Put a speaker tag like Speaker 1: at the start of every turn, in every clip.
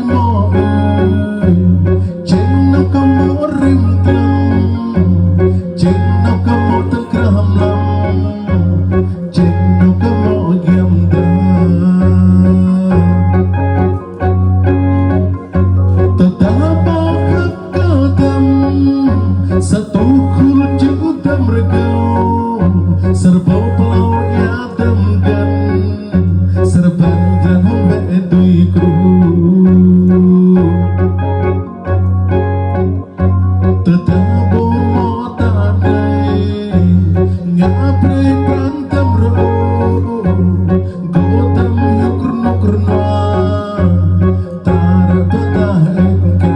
Speaker 1: mò ơi trên nó có mỏ rim trăng trên nó có mỏ tơ cram lắm trên nó có mỏ game đá tetap khắc cơ tâm satu khul chữ tâm regau serba pelau ya temgan serba dan hamba dui kru tetap mo tanai ngapre prantem ro gotam yukur nukur noa tara tota engka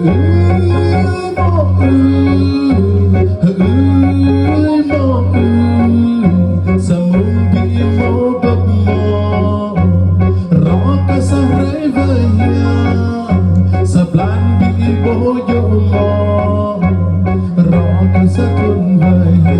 Speaker 1: Hãy subscribe cho kênh Ghiền Mì Gõ để không bỏ lỡ